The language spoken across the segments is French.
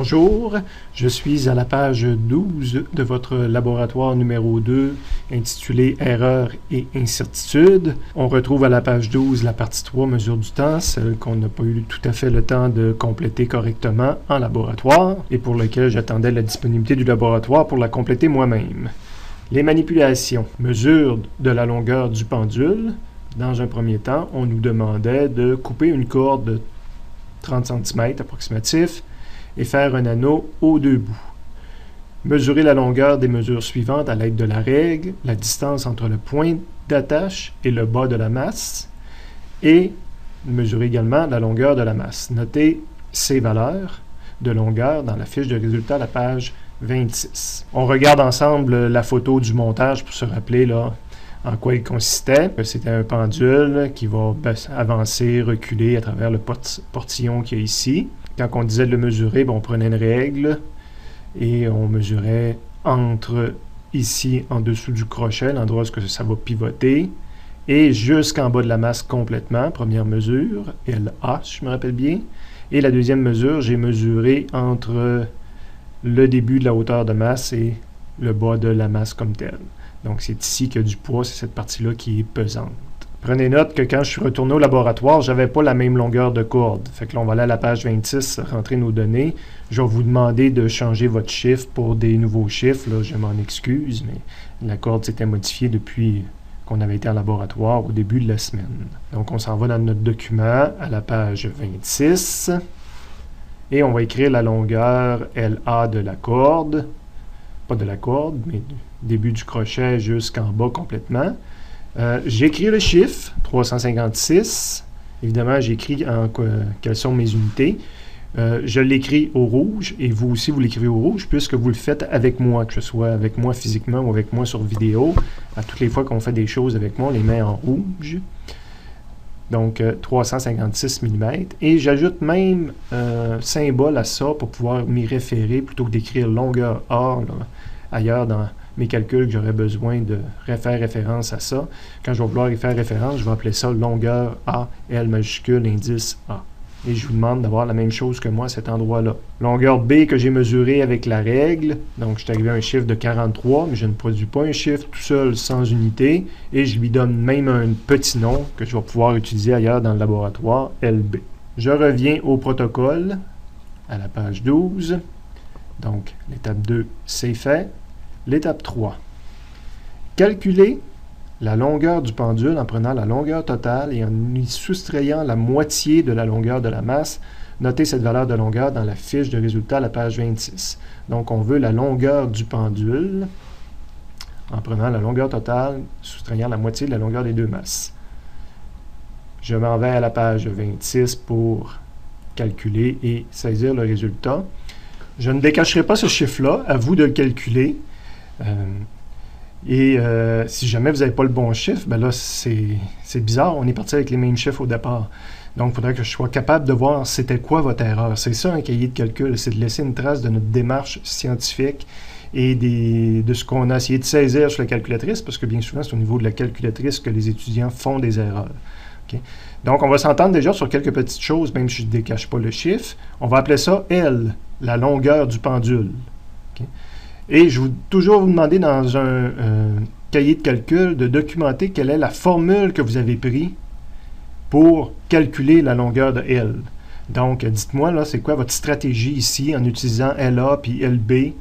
Bonjour, je suis à la page 12 de votre laboratoire numéro 2 intitulé « Erreurs et incertitudes ». On retrouve à la page 12 la partie 3, mesure du temps, celle qu'on n'a pas eu tout à fait le temps de compléter correctement en laboratoire et pour laquelle j'attendais la disponibilité du laboratoire pour la compléter moi-même. Les manipulations. Mesure de la longueur du pendule. Dans un premier temps, on nous demandait de couper une corde de 30 cm approximatif et faire un anneau aux deux bouts. Mesurer la longueur des mesures suivantes à l'aide de la règle, la distance entre le point d'attache et le bas de la masse, et mesurer également la longueur de la masse. Notez ces valeurs de longueur dans la fiche de résultat à la page 26. On regarde ensemble la photo du montage pour se rappeler là, en quoi il consistait. C'était un pendule qui va avancer, reculer à travers le portillon qu'il y a ici. Quand on disait de le mesurer, on prenait une règle et on mesurait entre ici, en dessous du crochet, l'endroit où ça va pivoter, et jusqu'en bas de la masse complètement. Première mesure, LA, si je me rappelle bien. Et la deuxième mesure, j'ai mesuré entre le début de la hauteur de masse et le bas de la masse comme telle. Donc, c'est ici qu'il y a du poids, c'est cette partie-là qui est pesante. Prenez note que quand je suis retourné au laboratoire, je n'avais pas la même longueur de corde. Fait que là, on va aller à la page 26, rentrer nos données. Je vais vous demander de changer votre chiffre pour des nouveaux chiffres. Là, je m'en excuse, mais la corde s'était modifiée depuis qu'on avait été en laboratoire au début de la semaine. Donc, on s'en va dans notre document à la page 26. Et on va écrire la longueur LA de la corde. Pas de la corde, mais du début du crochet jusqu'en bas complètement. J'écris le chiffre, 356. Évidemment, j'écris quelles sont mes unités. Je l'écris au rouge, et vous aussi, vous l'écrivez au rouge, puisque vous le faites avec moi, que ce soit avec moi physiquement ou avec moi sur vidéo. À toutes les fois qu'on fait des choses avec moi, on les met en rouge. Donc, 356 mm. Et j'ajoute même un symbole à ça pour pouvoir m'y référer, plutôt que d'écrire longueur A là, ailleurs dans mes calculs que j'aurais besoin de faire référence à ça. Quand je vais vouloir y faire référence, je vais appeler ça longueur A, L majuscule, indice A. Et je vous demande d'avoir la même chose que moi à cet endroit-là. Longueur B que j'ai mesurée avec la règle. Donc, je suis arrivé à un chiffre de 43, mais je ne produis pas un chiffre tout seul sans unité. Et je lui donne même un petit nom que je vais pouvoir utiliser ailleurs dans le laboratoire, LB. Je reviens au protocole à la page 12. Donc, l'étape 2, c'est fait. L'étape 3. Calculer la longueur du pendule en prenant la longueur totale et en y soustrayant la moitié de la longueur de la masse. Notez cette valeur de longueur dans la fiche de résultat à la page 26. Donc, on veut la longueur du pendule en prenant la longueur totale, soustrayant la moitié de la longueur des deux masses. Je m'en vais à la page 26 pour calculer et saisir le résultat. Je ne décacherai pas ce chiffre-là, à vous de le calculer. Si jamais vous n'avez pas le bon chiffre, ben là, c'est bizarre. On est parti avec les mêmes chiffres au départ. Donc, il faudrait que je sois capable de voir c'était quoi votre erreur. C'est ça un cahier de calcul, c'est de laisser une trace de notre démarche scientifique et de ce qu'on a essayé de saisir sur la calculatrice, parce que bien souvent, c'est au niveau de la calculatrice que les étudiants font des erreurs. Okay? Donc, on va s'entendre déjà sur quelques petites choses, même si je ne décache pas le chiffre. On va appeler ça L, la longueur du pendule. Okay? Et je vais toujours vous demander dans un cahier de calcul de documenter quelle est la formule que vous avez prise pour calculer la longueur de L. Donc, dites-moi, là, c'est quoi votre stratégie ici en utilisant LA puis LB?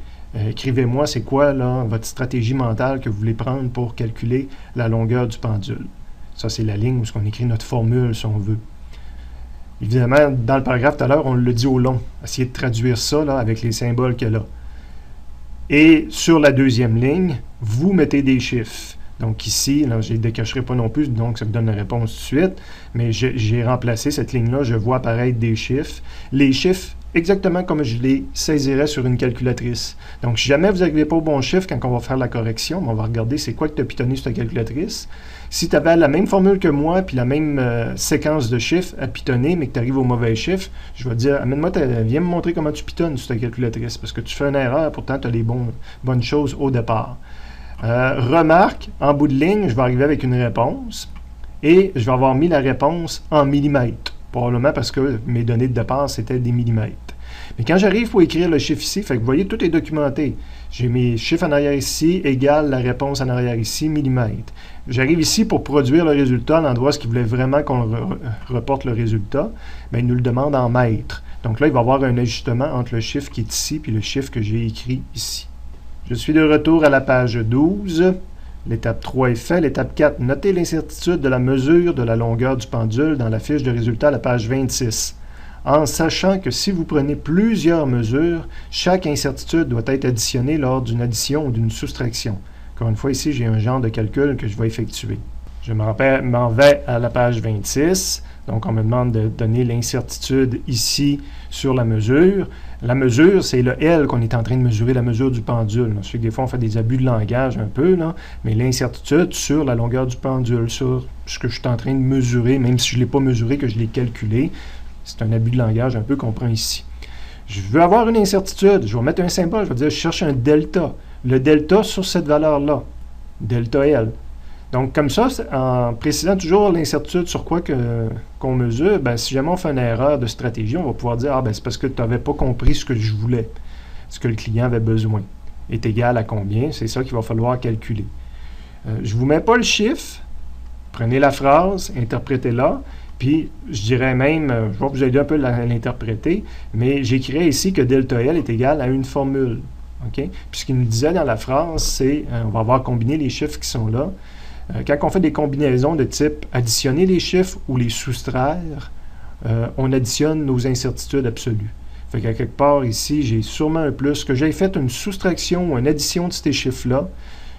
Écrivez-moi, c'est quoi là, votre stratégie mentale que vous voulez prendre pour calculer la longueur du pendule. Ça, c'est la ligne où on écrit notre formule, si on veut. Évidemment, dans le paragraphe tout à l'heure, on le dit au long. Essayez de traduire ça là, avec les symboles qu'il y a là. Et sur la deuxième ligne, vous mettez des chiffres. Donc ici, là, je ne les décacherai pas non plus, donc ça me donne la réponse tout de suite. Mais j'ai remplacé cette ligne-là, je vois apparaître des chiffres. Les chiffres, exactement comme je les saisirais sur une calculatrice. Donc si jamais vous n'arrivez pas au bon chiffre, quand on va faire la correction, on va regarder c'est quoi que tu as pitonné sur ta calculatrice. Si tu avais la même formule que moi, puis la même séquence de chiffres à pitonner, mais que tu arrives au mauvais chiffre, je vais te dire, amène-moi, viens me montrer comment tu pitonnes sur ta calculatrice, parce que tu fais une erreur, pourtant tu as les bonnes choses au départ. Remarque, en bout de ligne, je vais arriver avec une réponse, et je vais avoir mis la réponse en millimètres, probablement parce que mes données de départ, c'était des millimètres. Mais quand j'arrive pour écrire le chiffre ici, fait que vous voyez, tout est documenté. J'ai mes chiffres en arrière ici, égale la réponse en arrière ici, millimètres. J'arrive ici pour produire le résultat, à l'endroit où il voulait vraiment qu'on reporte le résultat, bien, il nous le demande en mètres. Donc là, il va y avoir un ajustement entre le chiffre qui est ici et le chiffre que j'ai écrit ici. Je suis de retour à la page 12. L'étape 3 est faite. L'étape 4, notez l'incertitude de la mesure de la longueur du pendule dans la fiche de résultat à la page 26. En sachant que si vous prenez plusieurs mesures, chaque incertitude doit être additionnée lors d'une addition ou d'une soustraction. Encore une fois, ici, j'ai un genre de calcul que je vais effectuer. Je m'en vais à la page 26. Donc, on me demande de donner l'incertitude ici sur la mesure. La mesure, c'est le L qu'on est en train de mesurer, la mesure du pendule. Je sais que des fois, on fait des abus de langage un peu, là, mais l'incertitude sur la longueur du pendule, sur ce que je suis en train de mesurer, même si je ne l'ai pas mesuré, que je l'ai calculé. C'est un abus de langage un peu qu'on prend ici. Je veux avoir une incertitude. Je vais mettre un symbole. Je vais dire, je cherche un delta. Le delta sur cette valeur-là. Delta L. Donc, comme ça, en précisant toujours l'incertitude sur quoi qu'on mesure, ben, si jamais on fait une erreur de stratégie, on va pouvoir dire, ah, ben, c'est parce que tu n'avais pas compris ce que je voulais, ce que le client avait besoin. Est égal à combien? C'est ça qu'il va falloir calculer. Je ne vous mets pas le chiffre. Prenez la phrase, interprétez-la. Puis, je dirais même, je vais vous aider un peu à l'interpréter, mais j'écrirais ici que delta L est égal à une formule. Okay? Puis, ce qu'il nous disait dans la phrase, c'est, on va avoir combiné les chiffres qui sont là. Quand on fait des combinaisons de type additionner les chiffres ou les soustraire, on additionne nos incertitudes absolues. Fait qu'à quelque part ici, j'ai sûrement un plus. Que j'ai fait une soustraction ou une addition de ces chiffres-là,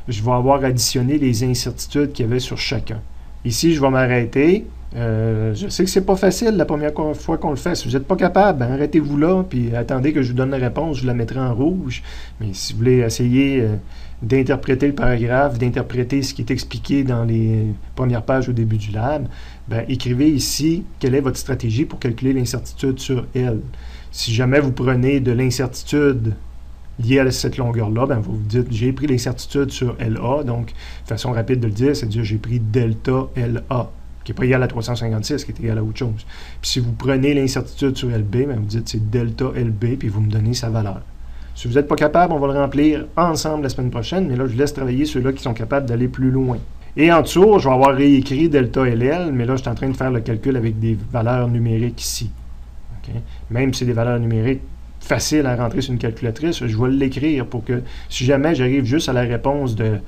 je vais avoir additionné les incertitudes qu'il y avait sur chacun. Ici, je vais m'arrêter. Je sais que c'est pas facile la première fois qu'on le fait. Si vous n'êtes pas capable, ben arrêtez-vous là, puis attendez que je vous donne la réponse, je la mettrai en rouge. Mais si vous voulez essayer d'interpréter le paragraphe, d'interpréter ce qui est expliqué dans les premières pages au début du lab, ben, écrivez ici quelle est votre stratégie pour calculer l'incertitude sur L. Si jamais vous prenez de l'incertitude liée à cette longueur-là, ben, vous vous dites, j'ai pris l'incertitude sur LA, donc, façon rapide de le dire, c'est-à-dire j'ai pris delta LA, qui n'est pas égal à 356, qui est égal à autre chose. Puis si vous prenez l'incertitude sur LB, ben, vous dites c'est delta LB, puis vous me donnez sa valeur. Si vous n'êtes pas capable, on va le remplir ensemble la semaine prochaine, mais là, je vous laisse travailler ceux-là qui sont capables d'aller plus loin. Et en dessous, je vais avoir réécrit delta LL, mais là, je suis en train de faire le calcul avec des valeurs numériques ici. Okay? Même si c'est des valeurs numériques faciles à rentrer sur une calculatrice, je vais l'écrire pour que, si jamais j'arrive juste à la réponse de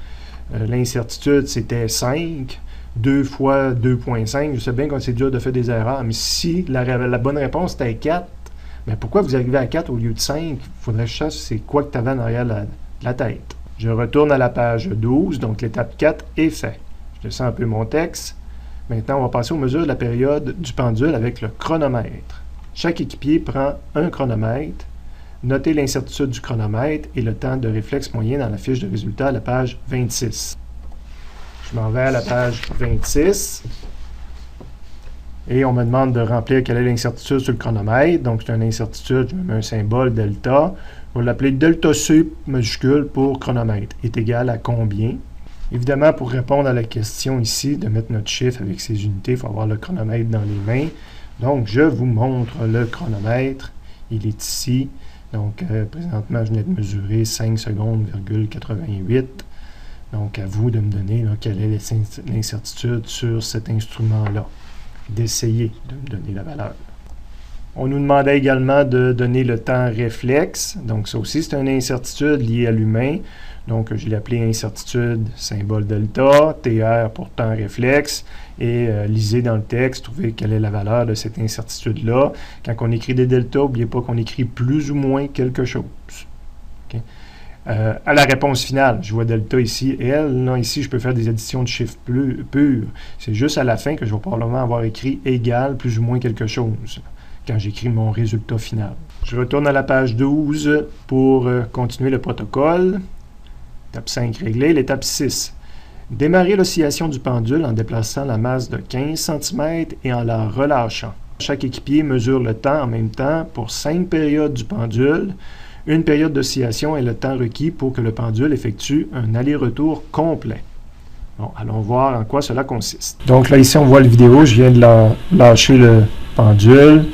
l'incertitude, c'était 5, 2 fois 2.5, je sais bien que c'est dur de faire des erreurs, mais si la bonne réponse était 4, mais pourquoi vous arrivez à 4 au lieu de 5? Il faudrait que je sache c'est quoi que tu avais en arrière de la tête. Je retourne à la page 12, donc l'étape 4 est faite. Je descends un peu mon texte. Maintenant, on va passer aux mesures de la période du pendule avec le chronomètre. Chaque équipier prend un chronomètre. Notez l'incertitude du chronomètre et le temps de réflexe moyen dans la fiche de résultat à la page 26. Je m'en vais à la page 26. Et on me demande de remplir quelle est l'incertitude sur le chronomètre. Donc, c'est une incertitude, je mets un symbole delta. On va l'appeler delta C majuscule pour chronomètre. Est égal à combien? Évidemment, pour répondre à la question ici, de mettre notre chiffre avec ses unités, il faut avoir le chronomètre dans les mains. Donc, je vous montre le chronomètre. Il est ici. Donc, présentement, je venais de mesurer 5 secondes, 88. Donc, à vous de me donner là, quelle est l'incertitude sur cet instrument-là. D'essayer de me donner la valeur. On nous demandait également de donner le temps réflexe. Donc, ça aussi, c'est une incertitude liée à l'humain. Donc, je l'ai appelé incertitude, symbole delta, TR pour temps réflexe. Et lisez dans le texte, trouvez quelle est la valeur de cette incertitude-là. Quand on écrit des deltas, n'oubliez pas qu'on écrit plus ou moins quelque chose. Okay? À la réponse finale, je vois delta ici, L. Là, ici, je peux faire des additions de chiffres purs. C'est juste à la fin que je vais probablement avoir écrit égal, plus ou moins quelque chose, quand j'écris mon résultat final. Je retourne à la page 12 pour continuer le protocole. Étape 5 réglée. L'étape 6. Démarrer l'oscillation du pendule en déplaçant la masse de 15 cm et en la relâchant. Chaque équipier mesure le temps en même temps pour 5 périodes du pendule. Une période d'oscillation est le temps requis pour que le pendule effectue un aller-retour complet. Bon, allons voir en quoi cela consiste. Donc là, ici, on voit la vidéo. Je viens de lâcher le pendule.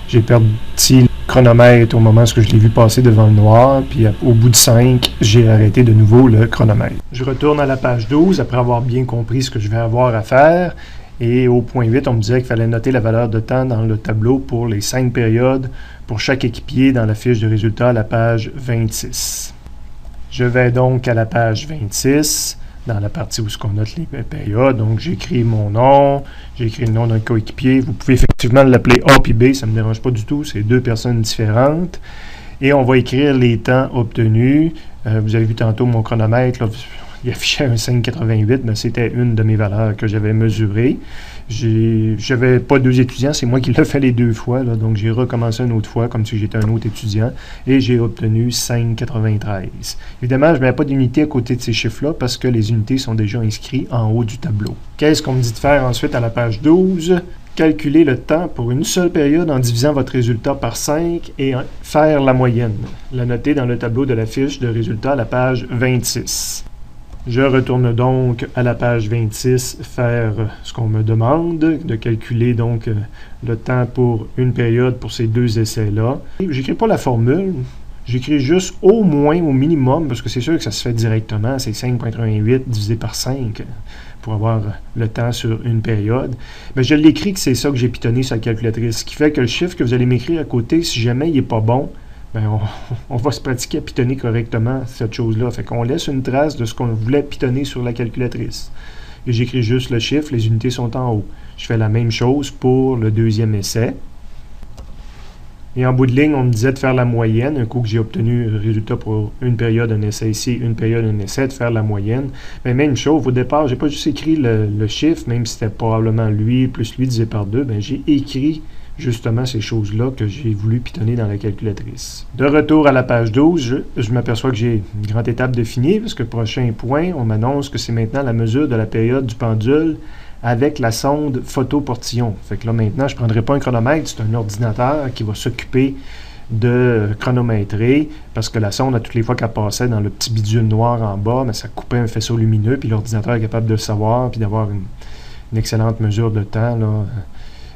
J'ai parti le chronomètre au moment où je l'ai vu passer devant le noir, puis au bout de 5, j'ai arrêté de nouveau le chronomètre. Je retourne à la page 12 après avoir bien compris ce que je vais avoir à faire. Et au point 8, on me disait qu'il fallait noter la valeur de temps dans le tableau pour les 5 périodes pour chaque équipier dans la fiche de résultats à la page 26. Je vais donc à la page 26, dans la partie où on note les périodes. Donc, j'écris mon nom, j'écris le nom d'un coéquipier. Vous pouvez effectivement l'appeler A puis B, ça ne me dérange pas du tout. C'est deux personnes différentes. Et on va écrire les temps obtenus. Vous avez vu tantôt mon chronomètre, là, il affichait un 5,88, mais c'était une de mes valeurs que j'avais mesurées. J'avais pas deux étudiants, c'est moi qui l'ai fait les deux fois, là, donc j'ai recommencé une autre fois, comme si j'étais un autre étudiant, et j'ai obtenu 5,93. Évidemment, je ne mets pas d'unité à côté de ces chiffres-là, parce que les unités sont déjà inscrites en haut du tableau. Qu'est-ce qu'on me dit de faire ensuite à la page 12? Calculer le temps pour une seule période en divisant votre résultat par 5 et faire la moyenne. La noter dans le tableau de la fiche de résultats à la page 26. Je retourne donc à la page 26 faire ce qu'on me demande, de calculer donc le temps pour une période pour ces deux essais-là. J'écris pas la formule, j'écris juste au moins, au minimum, parce que c'est sûr que ça se fait directement, c'est 5,88 divisé par 5 pour avoir le temps sur une période. Mais je l'écris que c'est ça que j'ai pitonné sur la calculatrice, ce qui fait que le chiffre que vous allez m'écrire à côté, si jamais il n'est pas bon, ben on va se pratiquer à pitonner correctement cette chose-là. Fait qu'on laisse une trace de ce qu'on voulait pitonner sur la calculatrice. Et j'écris juste le chiffre, les unités sont en haut. Je fais la même chose pour le deuxième essai. Et en bout de ligne, on me disait de faire la moyenne. Un coup que j'ai obtenu le résultat pour une période, un essai ici, une période, un essai, de faire la moyenne. Mais même chose, au départ, j'ai pas juste écrit le chiffre, même si c'était probablement lui, plus lui divisé par 2, ben j'ai écrit justement ces choses-là que j'ai voulu pitonner dans la calculatrice. De retour à la page 12, je m'aperçois que j'ai une grande étape de fini, parce que prochain point, on m'annonce que c'est maintenant la mesure de la période du pendule avec la sonde photoportillon. Fait que là, maintenant, je ne prendrai pas un chronomètre, c'est un ordinateur qui va s'occuper de chronométrer, parce que la sonde, à toutes les fois qu'elle passait dans le petit bidule noir en bas, mais ça coupait un faisceau lumineux, puis l'ordinateur est capable de le savoir, puis d'avoir une excellente mesure de temps, là,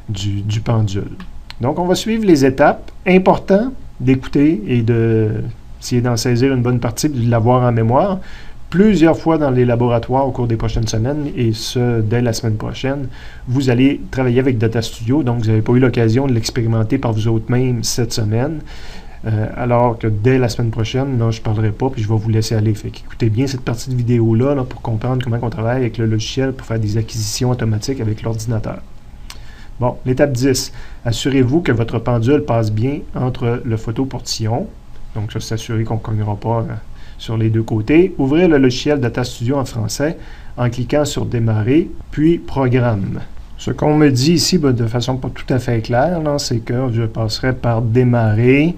du pendule. Donc, on va suivre les étapes. Important d'écouter et d'essayer d'en saisir une bonne partie, de l'avoir en mémoire. Plusieurs fois dans les laboratoires au cours des prochaines semaines, et ce, dès la semaine prochaine, vous allez travailler avec Data Studio, donc vous n'avez pas eu l'occasion de l'expérimenter par vous autres-mêmes cette semaine, alors que dès la semaine prochaine, là, je ne parlerai pas, puis je vais vous laisser aller. Fait qu'écoutez bien cette partie de vidéo-là là, pour comprendre comment on travaille avec le logiciel pour faire des acquisitions automatiques avec l'ordinateur. Bon, l'étape 10. Assurez-vous que votre pendule passe bien entre le photoportillon. Donc, ça, s'assurer qu'on ne cognera pas sur les deux côtés. Ouvrez le logiciel Data Studio en français en cliquant sur Démarrer, puis Programme. Ce qu'on me dit ici, ben, de façon pas tout à fait claire, c'est que je passerai par Démarrer,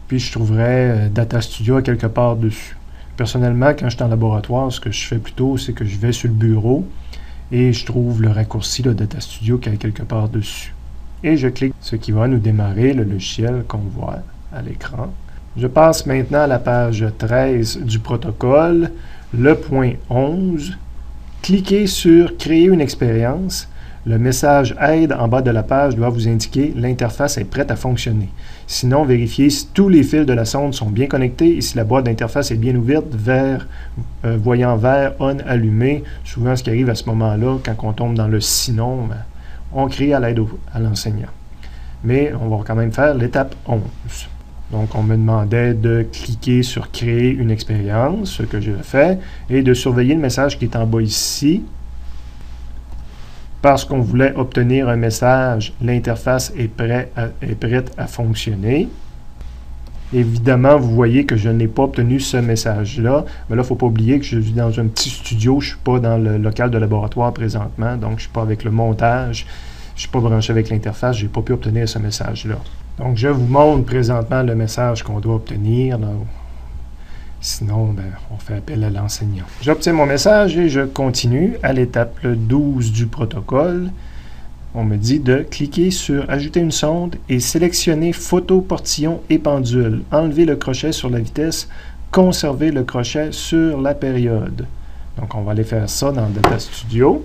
puis je trouverai Data Studio à quelque part dessus. Personnellement, quand je suis en laboratoire, ce que je fais plutôt, c'est que je vais sur le bureau, et je trouve le raccourci de Data Studio qui est quelque part dessus. Et je clique, ce qui va nous démarrer le logiciel qu'on voit à l'écran. Je passe maintenant à la page 13 du protocole, le point 11. Cliquez sur « Créer une expérience ». Le message « Aide » en bas de la page doit vous indiquer « L'interface est prête à fonctionner ». Sinon, vérifiez si tous les fils de la sonde sont bien connectés et si la boîte d'interface est bien ouverte, voyant vert, on allumé. Souvent, ce qui arrive à ce moment-là, quand on tombe dans le « sinon », on crie à l'aide à l'enseignant. Mais on va quand même faire l'étape 11. Donc, on me demandait de cliquer sur « Créer une expérience », ce que j'ai fait, et de surveiller le message qui est en bas ici, parce qu'on voulait obtenir un message « L'interface est prête à fonctionner ». Évidemment, vous voyez que je n'ai pas obtenu ce message-là. Mais là, il ne faut pas oublier que je suis dans un petit studio. Je ne suis pas dans le local de laboratoire présentement. Donc, je ne suis pas avec le montage. Je ne suis pas branché avec l'interface. Je n'ai pas pu obtenir ce message-là. Donc, je vous montre présentement le message qu'on doit obtenir. Là. Sinon, on fait appel à l'enseignant. J'obtiens mon message et je continue à l'étape 12 du protocole. On me dit de cliquer sur « Ajouter une sonde » et sélectionner « Photo, portillon et pendule ». Enlever le crochet sur la vitesse, conserver le crochet sur la période. Donc, on va aller faire ça dans Data Studio.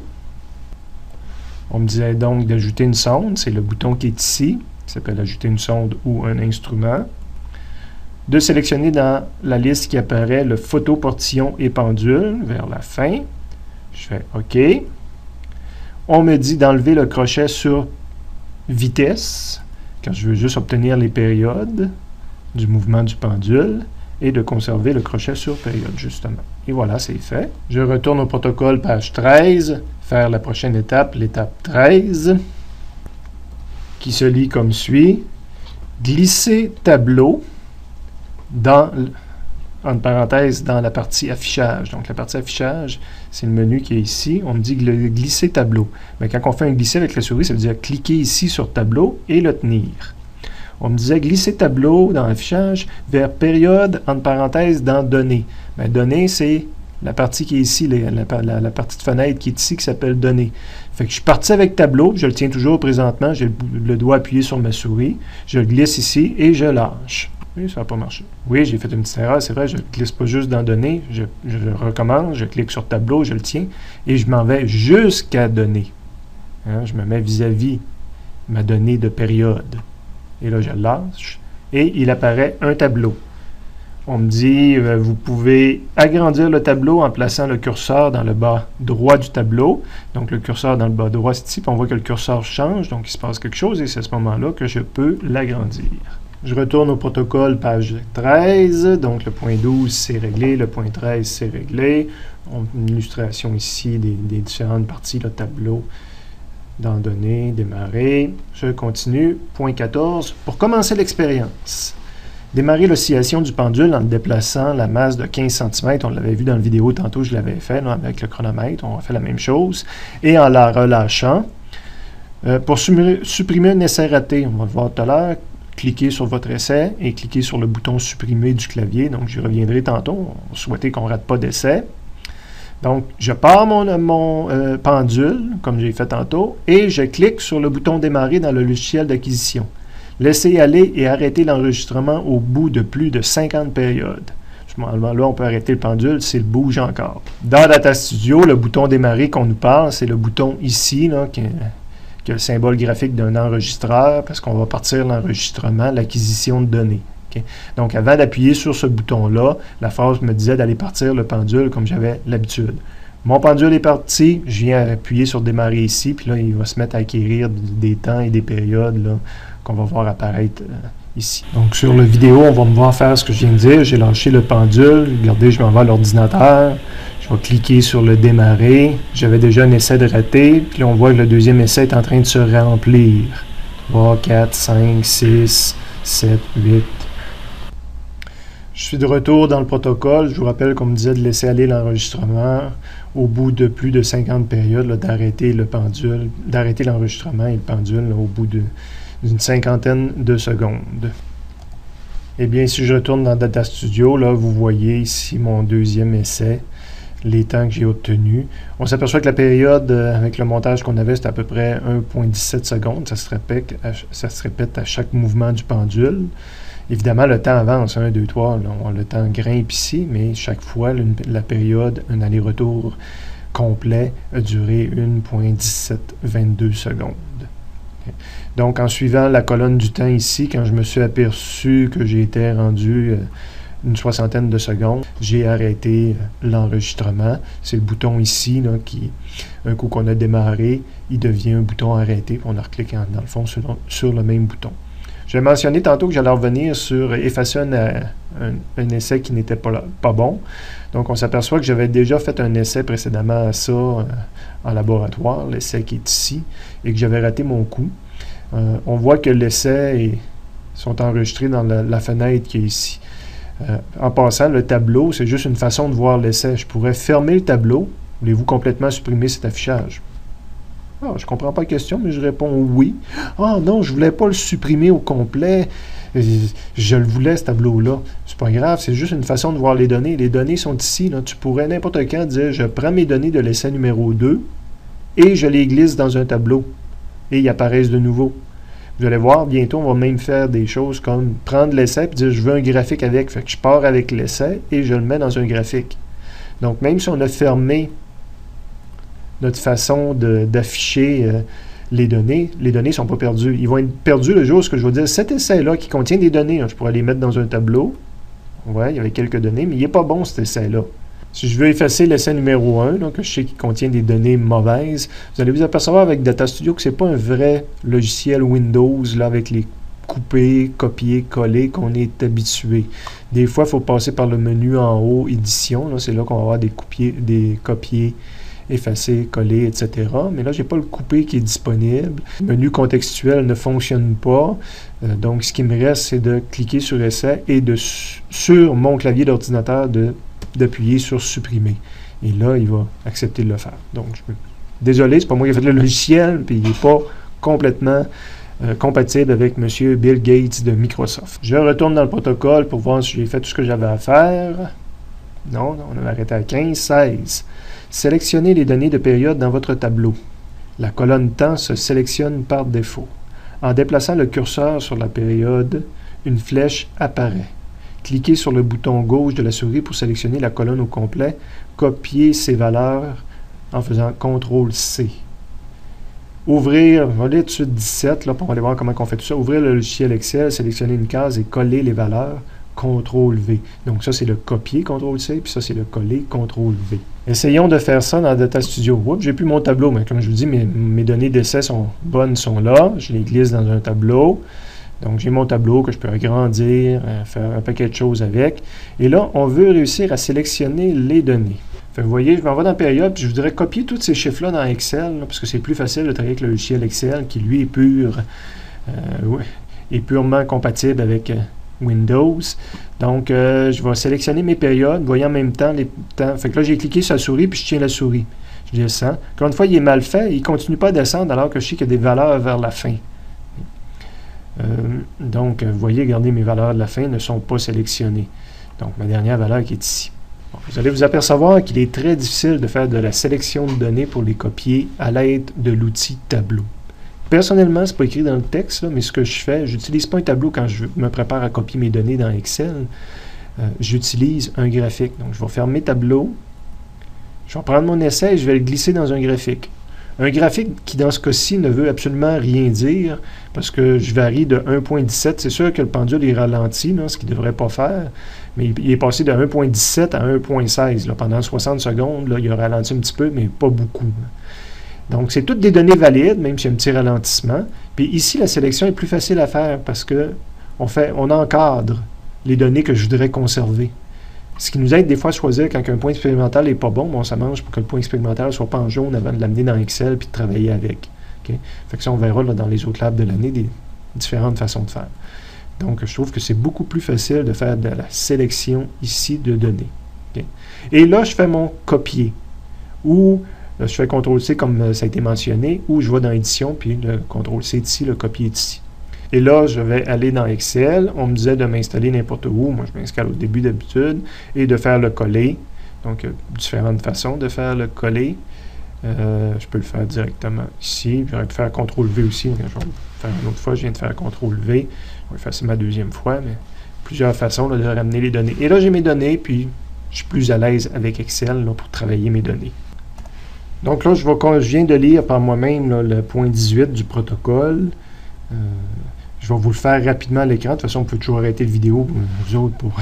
On me disait donc d'ajouter une sonde, c'est le bouton qui est ici. qui s'appelle Ajouter une sonde ou un instrument. De sélectionner dans la liste qui apparaît le photo, portillon et pendule vers la fin. Je fais OK. On me dit d'enlever le crochet sur vitesse, quand je veux juste obtenir les périodes du mouvement du pendule, et de conserver le crochet sur période, justement. Et voilà, c'est fait. Je retourne au protocole, page 13, faire la prochaine étape, l'étape 13, qui se lit comme suit. Glisser tableau dans, entre parenthèses, dans la partie affichage. Donc, la partie affichage, c'est le menu qui est ici. On me dit glisser tableau. Mais quand on fait un glisser avec la souris, ça veut dire cliquer ici sur tableau et le tenir. On me disait glisser tableau dans l'affichage vers période, entre parenthèses, dans données. Mais données, c'est la partie qui est ici, la partie de fenêtre qui est ici, qui s'appelle données. Fait que je suis parti avec tableau, je le tiens toujours présentement, j'ai le doigt appuyé sur ma souris, je le glisse ici et je lâche. Oui, ça n'a pas marché. Oui, j'ai fait une petite erreur, c'est vrai, je ne glisse pas juste dans données, je recommence, je clique sur tableau, je le tiens, et je m'en vais jusqu'à données. Hein, je me mets vis-à-vis ma donnée de période. Et là, je lâche, et il apparaît un tableau. On me dit, vous pouvez agrandir le tableau en plaçant le curseur dans le bas droit du tableau. Donc, le curseur dans le bas droit, c'est ici, puis on voit que le curseur change, donc il se passe quelque chose, et c'est à ce moment-là que je peux l'agrandir. Je retourne au protocole, page 13. Donc, le point 12, c'est réglé. Le point 13, c'est réglé. Une illustration ici des différentes parties, le tableau, dans données, démarrer. Je continue. Point 14. Pour commencer l'expérience, démarrer l'oscillation du pendule en déplaçant la masse de 15 cm. On l'avait vu dans la vidéo tantôt, je l'avais fait là, avec le chronomètre. On a fait la même chose. Et en la relâchant. Pour supprimer un essai raté, on va le voir tout à l'heure, cliquez sur votre essai et cliquez sur le bouton supprimer du clavier. Donc, j'y reviendrai tantôt. On souhaitait qu'on ne rate pas d'essai. Donc, je pars mon pendule, comme j'ai fait tantôt, et je clique sur le bouton démarrer dans le logiciel d'acquisition. Laissez aller et arrêter l'enregistrement au bout de plus de 50 périodes. À ce moment-là, on peut arrêter le pendule s'il bouge encore. Dans Data Studio, le bouton démarrer qu'on nous parle, c'est le bouton ici, là, qui a le symbole graphique d'un enregistreur, parce qu'on va partir l'enregistrement, l'acquisition de données. Okay? Donc, avant d'appuyer sur ce bouton-là, la phrase me disait d'aller partir le pendule comme j'avais l'habitude. Mon pendule est parti, je viens appuyer sur démarrer ici, puis là, il va se mettre à acquérir des temps et des périodes là, qu'on va voir apparaître ici. Donc, sur la vidéo, on va me voir faire ce que je viens de dire. J'ai lâché le pendule. Regardez, je m'en vais à l'ordinateur. Je vais cliquer sur le démarrer. J'avais déjà un essai de raté. Puis là, on voit que le deuxième essai est en train de se remplir. 3, 4, 5, 6, 7, 8. Je suis de retour dans le protocole. Je vous rappelle qu'on me disait de laisser aller l'enregistrement au bout de plus de 50 périodes, d'arrêter le pendule, d'arrêter l'enregistrement et le pendule là, au bout d'une cinquantaine de secondes. Eh bien, si je retourne dans Data Studio, là, vous voyez ici mon deuxième essai, les temps que j'ai obtenus. On s'aperçoit que la période, avec le montage qu'on avait, c'était à peu près 1,17 secondes. Ça se répète à chaque mouvement du pendule. Évidemment, le temps avance, 1, 2, 3, là, le temps grimpe ici, mais chaque fois, la période, un aller-retour complet, a duré 1,1722 secondes. Donc, en suivant la colonne du temps ici, quand je me suis aperçu que j'étais rendu une soixantaine de secondes, j'ai arrêté l'enregistrement. C'est le bouton ici, là, qui, un coup qu'on a démarré, il devient un bouton arrêté, puis on reclique dans le fond sur le même bouton. J'ai mentionné tantôt que j'allais revenir sur effacer un essai qui n'était pas bon. Donc, on s'aperçoit que j'avais déjà fait un essai précédemment à ça en laboratoire, l'essai qui est ici, et que j'avais raté mon coup. On voit que l'essai sont enregistrés dans la fenêtre qui est ici. En passant, le tableau, c'est juste une façon de voir l'essai. Je pourrais fermer le tableau. Voulez-vous complètement supprimer cet affichage? Ah, je ne comprends pas la question, mais je réponds oui. Ah non, je ne voulais pas le supprimer au complet. Je le voulais, ce tableau-là. C'est pas grave, c'est juste une façon de voir les données. Les données sont ici. Là. Tu pourrais n'importe quand dire, je prends mes données de l'essai numéro 2 et je les glisse dans un tableau. Et ils apparaissent de nouveau. Vous allez voir, bientôt, on va même faire des choses comme prendre l'essai et dire, je veux un graphique avec. Fait que je pars avec l'essai et je le mets dans un graphique. Donc, même si on a fermé notre façon d'afficher les données ne sont pas perdues. Ils vont être perdus le jour où je vais dire cet essai-là qui contient des données, je pourrais les mettre dans un tableau. Ouais, il y avait quelques données, mais il n'est pas bon cet essai-là. Si je veux effacer l'essai numéro 1, que je sais qu'il contient des données mauvaises, vous allez vous apercevoir avec Data Studio que ce n'est pas un vrai logiciel Windows là, avec les couper, copier, coller qu'on est habitué. Des fois, il faut passer par le menu en haut, édition. C'est là qu'on va avoir des copier, effacer, coller, etc. Mais là, je n'ai pas le couper qui est disponible. Le menu contextuel ne fonctionne pas. Donc, ce qui me reste, c'est de cliquer sur essai et sur mon clavier d'ordinateur d'appuyer sur supprimer. Et là, il va accepter de le faire. Donc, désolé, c'est pas moi qui ai fait le logiciel, puis il n'est pas complètement compatible avec M. Bill Gates de Microsoft. Je retourne dans le protocole pour voir si j'ai fait tout ce que j'avais à faire. Non, on avait arrêté à 15, 16. Sélectionnez les données de période dans votre tableau. La colonne temps se sélectionne par défaut. En déplaçant le curseur sur la période, une flèche apparaît. Cliquez sur le bouton gauche de la souris pour sélectionner la colonne au complet. Copiez ces valeurs en faisant CTRL-C. Ouvrir, on va aller tout de suite 17, là, pour aller voir comment on fait tout ça. Ouvrir le logiciel Excel, sélectionner une case et coller les valeurs, CTRL-V. Donc ça, c'est le copier, CTRL-C, puis ça, c'est le coller, CTRL-V. Essayons de faire ça dans Data Studio. Oups, j'ai plus mon tableau, mais comme je vous dis, mes données d'essai sont bonnes, sont là. Je les glisse dans un tableau. Donc, j'ai mon tableau que je peux agrandir, faire un paquet de choses avec. Et là, on veut réussir à sélectionner les données. Fait, vous voyez, je m'en vais dans période, puis je voudrais copier tous ces chiffres-là dans Excel, parce que c'est plus facile de travailler avec le logiciel Excel, qui lui est purement compatible avec Windows. Donc, je vais sélectionner mes périodes, vous voyez en même temps les temps. Fait que là, j'ai cliqué sur la souris, puis je tiens la souris. Je descends. Encore une fois, il est mal fait, il ne continue pas à descendre alors que je sais qu'il y a des valeurs vers la fin. Donc, vous voyez, regardez, mes valeurs de la fin ne sont pas sélectionnées. Donc, ma dernière valeur qui est ici. Bon, vous allez vous apercevoir qu'il est très difficile de faire de la sélection de données pour les copier à l'aide de l'outil tableau. Personnellement, ce n'est pas écrit dans le texte, là, mais ce que je fais, je n'utilise pas un tableau quand je me prépare à copier mes données dans Excel. J'utilise un graphique. Donc, je vais faire mes tableaux. Je vais prendre mon essai et je vais le glisser dans un graphique. Un graphique qui, dans ce cas-ci, ne veut absolument rien dire parce que je varie de 1.17. C'est sûr que le pendule est ralenti, là, ce qu'il ne devrait pas faire, mais il est passé de 1.17 à 1.16. Pendant 60 secondes, là, il a ralenti un petit peu, mais pas beaucoup. Donc, c'est toutes des données valides, même s'il y a un petit ralentissement. Puis ici, la sélection est plus facile à faire parce qu'on encadre les données que je voudrais conserver. Ce qui nous aide des fois à choisir quand un point expérimental n'est pas bon, on s'arrange pour que le point expérimental ne soit pas en jaune avant de l'amener dans Excel et de travailler avec. Okay? Fait que ça, on verra là, dans les autres labs de l'année des différentes façons de faire. Donc, je trouve que c'est beaucoup plus facile de faire de la sélection ici de données. Okay? Et là, je fais mon copier. Ou je fais CTRL-C comme ça a été mentionné, ou je vais dans Édition, puis le CTRL-C ici, le copier ici. Et là, je vais aller dans Excel. On me disait de m'installer n'importe où. Moi, je m'installe au début d'habitude. Et de faire le coller. Donc, il y a différentes façons de faire le coller. Je peux le faire directement ici. J'aurais pu faire CTRL-V aussi. Je vais le faire une autre fois. Je viens de faire CTRL-V. Je vais faire ça ma deuxième fois. Mais plusieurs façons là, de ramener les données. Et là, j'ai mes données. Puis, je suis plus à l'aise avec Excel là, pour travailler mes données. Donc là, je viens de lire par moi-même là, le point 18 du protocole. Je vais vous le faire rapidement à l'écran. De toute façon, on peut toujours arrêter la vidéo, vous autres, pour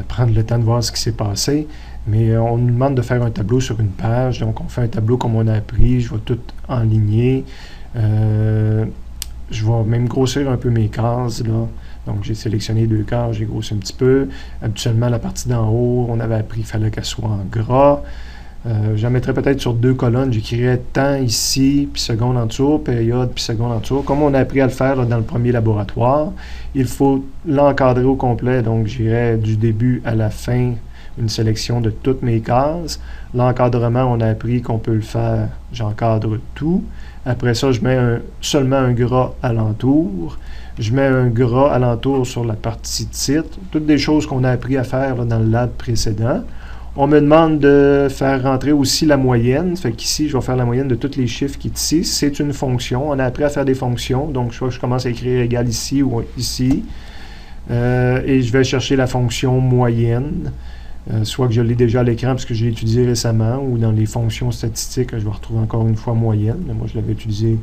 prendre le temps de voir ce qui s'est passé. Mais on nous demande de faire un tableau sur une page. Donc, on fait un tableau comme on a appris. Je vais tout enligner. Je vais même grossir un peu mes cases, là. Donc, j'ai sélectionné 2 cases, j'ai grossi un petit peu. Habituellement, la partie d'en haut, on avait appris qu'il fallait qu'elle soit en gras. J'en mettrais peut-être sur 2 colonnes. J'écrirais temps ici, puis seconde en dessous, période, puis seconde en dessous. Comme on a appris à le faire là, dans le premier laboratoire, il faut l'encadrer au complet. Donc, j'irais du début à la fin une sélection de toutes mes cases. L'encadrement, on a appris qu'on peut le faire. J'encadre tout. Après ça, je mets seulement un gras alentour. Je mets un gras alentour sur la partie titre. Toutes des choses qu'on a appris à faire là, dans le lab précédent. On me demande de faire rentrer aussi la moyenne. Fait qu'ici, je vais faire la moyenne de tous les chiffres qui est ici. C'est une fonction. On a appris à faire des fonctions. Donc, soit je commence à écrire égal ici ou ici. Et je vais chercher la fonction moyenne. soit que je l'ai déjà à l'écran parce que je l'ai utilisé récemment, ou dans les fonctions statistiques, je vais retrouver encore une fois moyenne. Mais moi, je l'avais utilisé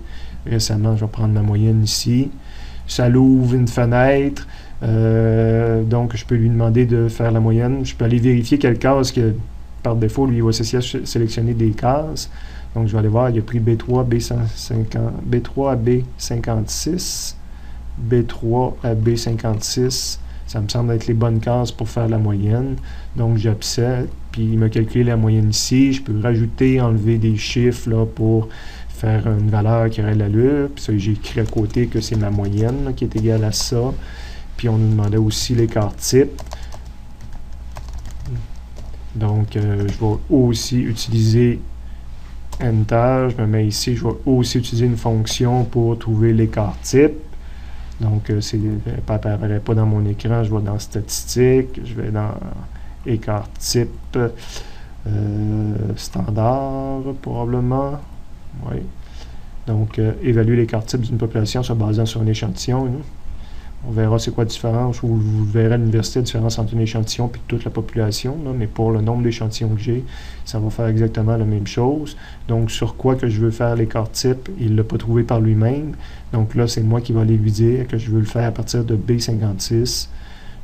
récemment, je vais prendre ma moyenne ici. Ça l'ouvre une fenêtre, donc je peux lui demander de faire la moyenne. Je peux aller vérifier quelle case que, par défaut, lui, il va sélectionner des cases. Donc, je vais aller voir, il a pris B3, B3 à B56, B3 à B56. Ça me semble être les bonnes cases pour faire la moyenne. Donc, j'observe, puis il m'a calculé la moyenne ici. Je peux rajouter, enlever des chiffres là, pour faire une valeur qui aurait l'allure. Puis ça, j'ai écrit à côté que c'est ma moyenne là, qui est égale à ça. Puis on nous demandait aussi l'écart type. Donc, je vais aussi utiliser Enter. Je me mets ici. Je vais aussi utiliser une fonction pour trouver l'écart type. Donc, ça n'apparaît pas dans mon écran. Je vais dans Statistiques. Je vais dans écart type standard, probablement. Oui. Donc, évaluer l'écart type d'une population se basant sur un échantillon. On verra c'est quoi la différence, ou vous verrez à l'université la différence entre un échantillon et toute la population, là, mais pour le nombre d'échantillons que j'ai, ça va faire exactement la même chose. Donc, sur quoi que je veux faire l'écart type, il ne l'a pas trouvé par lui-même. Donc là, c'est moi qui vais aller lui dire que je veux le faire à partir de B56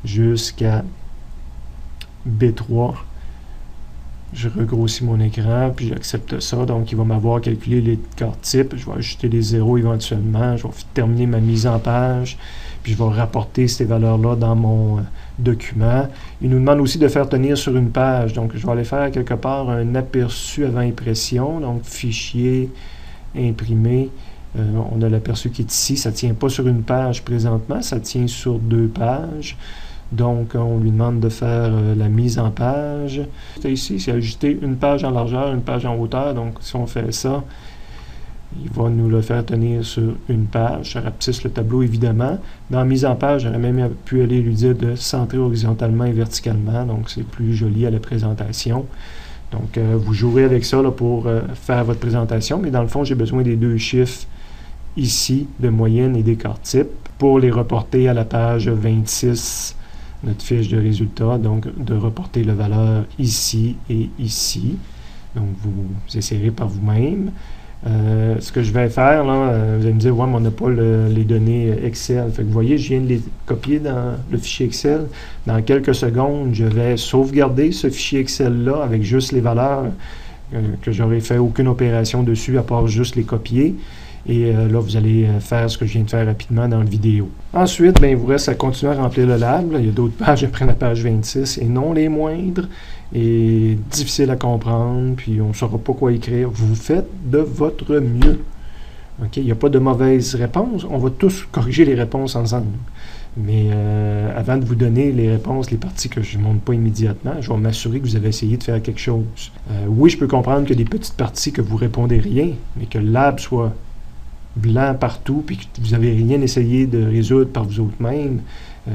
jusqu'à B3. Je regrossis mon écran, puis j'accepte ça. Donc, il va m'avoir calculé l'écart type. Je vais ajouter des zéros éventuellement. Je vais terminer ma mise en page. Puis, je vais rapporter ces valeurs-là dans mon document. Il nous demande aussi de faire tenir sur une page. Donc, je vais aller faire quelque part un aperçu avant impression. Donc, fichier, imprimer. On a l'aperçu qui est ici. Ça ne tient pas sur une page présentement. Ça tient sur 2 pages. Donc, on lui demande de faire la mise en page. Ici, c'est ajouter une page en largeur, une page en hauteur. Donc, si on fait ça, il va nous le faire tenir sur une page. Ça rapetisse le tableau, évidemment. Dans la mise en page, j'aurais même pu aller lui dire de centrer horizontalement et verticalement. Donc, c'est plus joli à la présentation. Donc, vous jouerez avec ça là, pour faire votre présentation. Mais dans le fond, j'ai besoin des 2 chiffres ici, de moyenne et d'écart type, pour les reporter à la page 26, notre fiche de résultats. Donc, de reporter la valeur ici et ici. Donc, vous essayerez par vous-même. Ce que je vais faire, là, vous allez me dire, ouais, mais on n'a pas les données Excel. Fait que vous voyez, je viens de les copier dans le fichier Excel. Dans quelques secondes, je vais sauvegarder ce fichier Excel-là avec juste les valeurs que j'aurais fait aucune opération dessus à part juste les copier. Et là, vous allez faire ce que je viens de faire rapidement dans la vidéo. Ensuite, il vous reste à continuer à remplir le lab. Là, il y a d'autres pages après la page 26 et non les moindres. Et difficile à comprendre, puis on ne saura pas quoi écrire. Vous faites de votre mieux. OK? Il n'y a pas de mauvaise réponse. On va tous corriger les réponses ensemble. Mais avant de vous donner les réponses, les parties que je ne montre pas immédiatement, je vais m'assurer que vous avez essayé de faire quelque chose. Oui, je peux comprendre que des petites parties que vous répondez rien, mais que le lab soit blanc partout, puis que vous n'avez rien essayé de résoudre par vous autres-mêmes,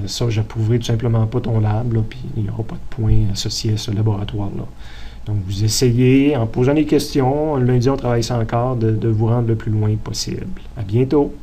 ça, j'approuverai tout simplement pas ton lab, là, puis il n'y aura pas de point associé à ce laboratoire-là. Donc, vous essayez, en posant des questions, lundi, on travaille ça encore, de vous rendre le plus loin possible. À bientôt!